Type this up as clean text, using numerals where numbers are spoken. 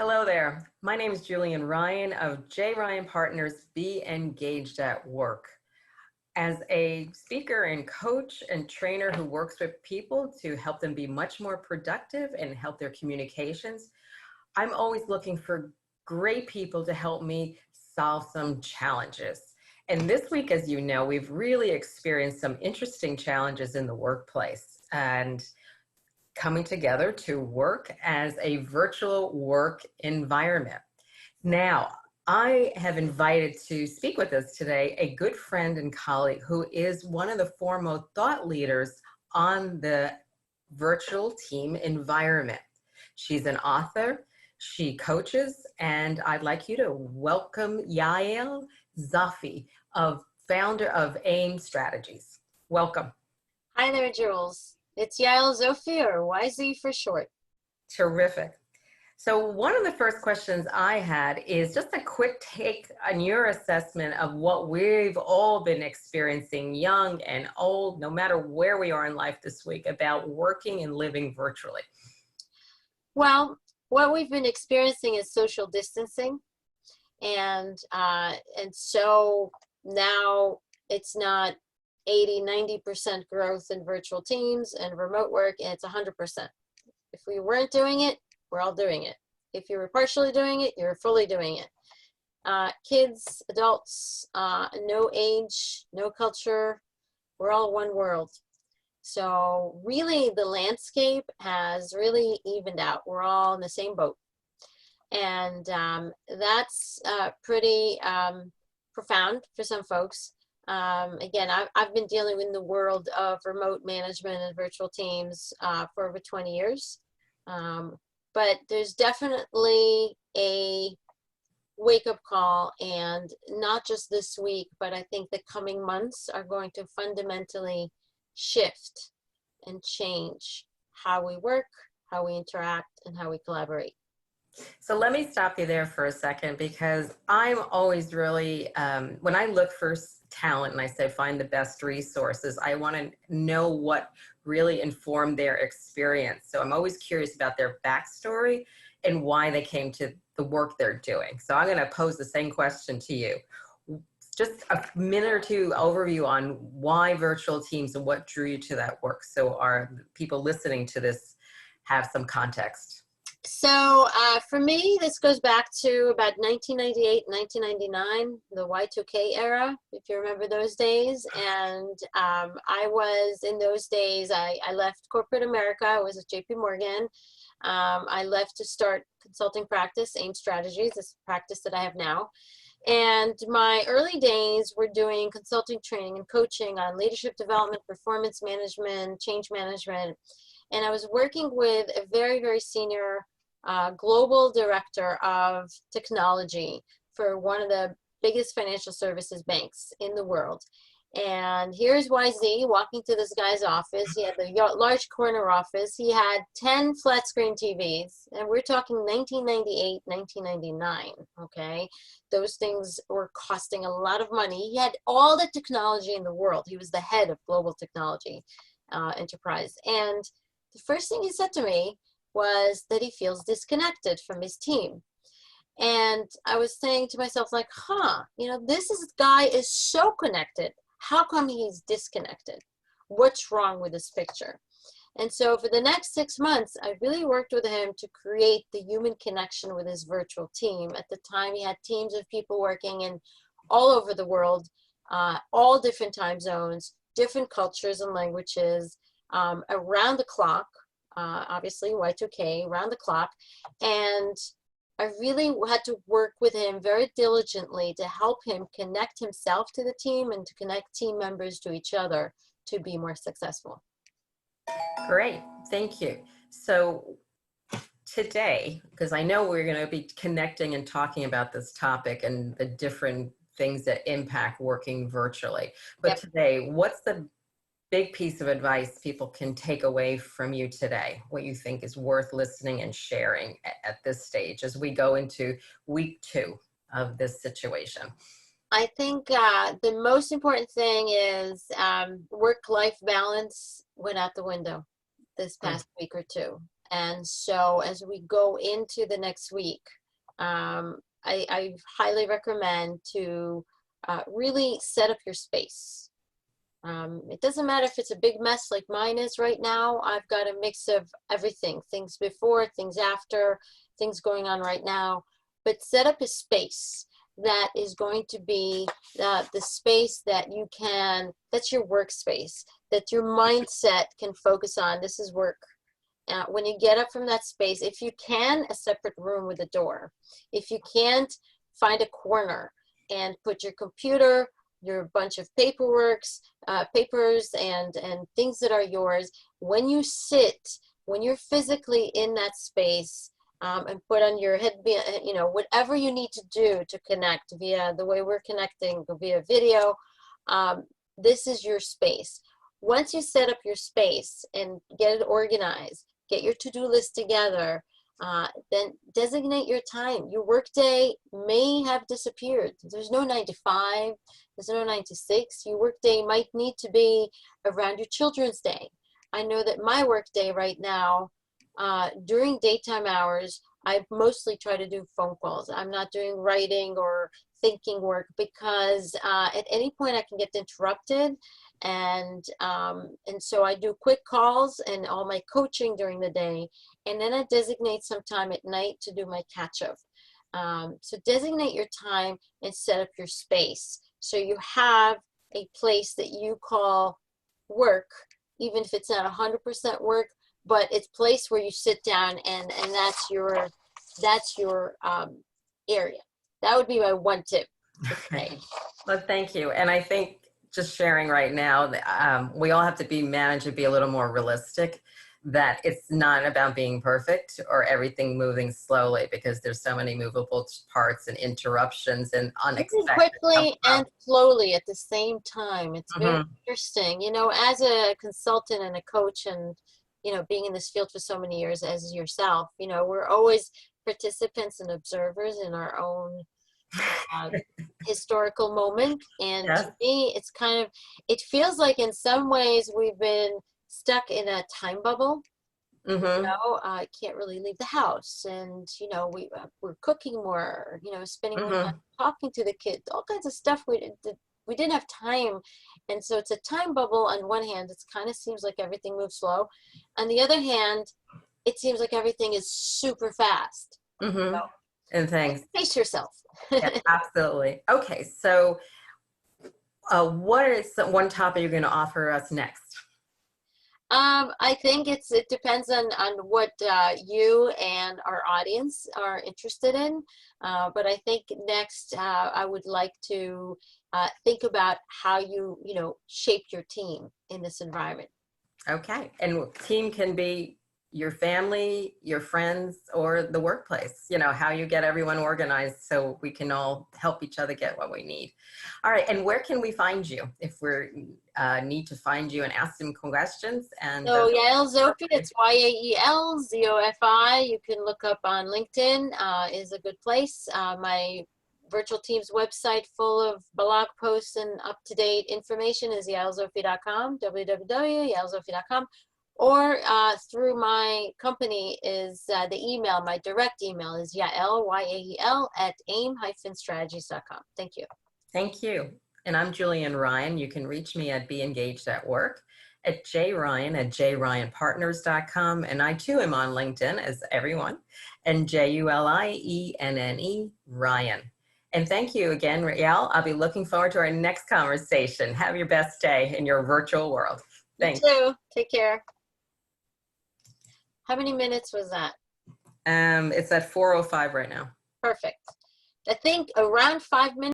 Hello there. My name is Julienne Ryan of J. Ryan Partners. Be engaged at work. As a speaker and coach and trainer who works with people to help them be much more productive and help their communications, I'm always looking for great people to help me solve some challenges. And this week, as you know, we've really experienced some interesting challenges in the workplace and coming together to work as a virtual work environment. Now, I have invited to speak with us today a good friend and colleague who is one of the foremost thought leaders on the virtual team environment. She's an author, she coaches, and I'd like you to welcome Yael Zofi, founder of AIM Strategies. Welcome. Hi there, Jules. It's Yael Zofi, or YZ for short. Terrific. So one of the first questions I had is just a quick take on your assessment of what we've all been experiencing, young and old, no matter where we are in life this week, about working and living virtually. Well, what we've been experiencing is social distancing, and so now it's not 80–90% growth in virtual teams and remote work, and it's 100%. If we weren't doing it, we're all doing it. If you were partially doing it, you're fully doing it. Kids, adults, no age, no culture, we're all one world. So really the landscape has really evened out. We're all in the same boat. And that's pretty profound for some folks. Again, I've been dealing in the world of remote management and virtual teams for over 20 years. But there's definitely a wake-up call, and not just this week, but I think the coming months are going to fundamentally shift and change how we work, how we interact, and how we collaborate. So let me stop you there for a second, because I'm always really, when I look for talent and I say find the best resources, I want to know what really informed their experience. So I'm always curious about their backstory and why they came to the work they're doing. So I'm going to pose the same question to you. Just a minute or two overview on why virtual teams and what drew you to that work, so our people listening to this have some context. So for me, this goes back to about 1998, 1999, the Y2K era, if you remember those days. And I was, in those days, I left corporate America. I was at JP Morgan. I left to start consulting practice, AIM Strategies, this practice that I have now. And my early days were doing consulting training and coaching on leadership development, performance management, change management. And I was working with a very, very senior global director of technology for one of the biggest financial services banks in the world. And here's YZ walking to this guy's office. He had the large corner office. He had 10 flat screen TVs, and we're talking 1998, 1999, okay? Those things were costing a lot of money. He had all the technology in the world. He was the head of global technology enterprise. And the first thing he said to me was that he feels disconnected from his team. And I was saying to myself, like, this guy is so connected. How come he's disconnected? What's wrong with this picture? And so for the next 6 months, I really worked with him to create the human connection with his virtual team. At the time, he had teams of people working in all over the world, all different time zones, different cultures and languages, around the clock. Obviously Y2K, around the clock. And I really had to work with him very diligently to help him connect himself to the team and to connect team members to each other to be more successful. Great, thank you. So today, because I know we're going to be connecting and talking about this topic and the different things that impact working virtually, but today, what's the big piece of advice people can take away from you today, what you think is worth listening and sharing at this stage as we go into week 2 of this situation? I think the most important thing is work-life balance went out the window this past week or two. And so as we go into the next week, I highly recommend to really set up your space. It doesn't matter if it's a big mess like mine is right now. I've got a mix of everything, things before, things after, things going on right now. But set up a space that is going to be the space that you can, that's your workspace, that your mindset can focus on. This is work. When you get up from that space, if you can, a separate room with a door. If you can't, find a corner and put your computer, your bunch of papers and things that are yours. When you sit, when you're physically in that space, and put on your head, you know, whatever you need to do to connect via the way we're connecting via video, this is your space. Once you set up your space and get it organized, get your to-do list together, then designate your time. Your workday may have disappeared. There's no 9 to 5, there's no 9 to 6. Your workday might need to be around your children's day. I know that my workday right now, during daytime hours, I mostly try to do phone calls. I'm not doing writing or thinking work because at any point I can get interrupted, and so I do quick calls and all my coaching during the day, and then I designate some time at night to do my catch-up. So designate your time and set up your space so you have a place that you call work, even if it's not 100% work, but it's a place where you sit down and that's your area. That would be my one tip. Okay. Well, thank you. And I think just sharing right now, we all have to be managed to be a little more realistic, that it's not about being perfect or everything moving slowly, because there's so many movable parts and interruptions and unexpected. Quickly and slowly at the same time. It's very interesting. You know, as a consultant and a coach, and, you know, being in this field for so many years as yourself, you know, we're always participants and observers in our own historical moment. And Yes. to me, it's kind of, it feels like in some ways we've been stuck in a time bubble. You know, I can't really leave the house, and, you know, we're cooking more, you know, spending more time talking to the kids, all kinds of stuff we didn't have time. And so it's a time bubble. On one hand, it kind of seems like everything moves slow. On the other hand, it seems like everything is super fast. So, And thanks. pace yourself. Yeah, absolutely. Okay, so what is one topic you're going to offer us next? I think it depends on what you and our audience are interested in. But I think next I would like to think about how you shape your team in this environment. Okay, and team can be your family, your friends, or the workplace, you know, how you get everyone organized so we can all help each other get what we need. All right, and where can we find you if we need to find you and ask some questions? And so Yael Zofi, it's Yael Zofi. You can look up on LinkedIn, is a good place. My virtual team's website full of blog posts and up-to-date information is yaelzofi.com, www.yaelzofi.com. Or through my company is the email, my direct email is Yael, Y-A-E-L, at aim-strategies.com. Thank you. Thank you. And I'm Julienne Ryan. You can reach me at beengaged@work, at jryan@jryanpartners.com. And I too am on LinkedIn, as everyone, and Julienne Ryan. And thank you again, Yael. I'll be looking forward to our next conversation. Have your best day in your virtual world. Thanks. You too. Take care. How many minutes was that? It's at 4:05 right now. Perfect. I think around 5 minutes.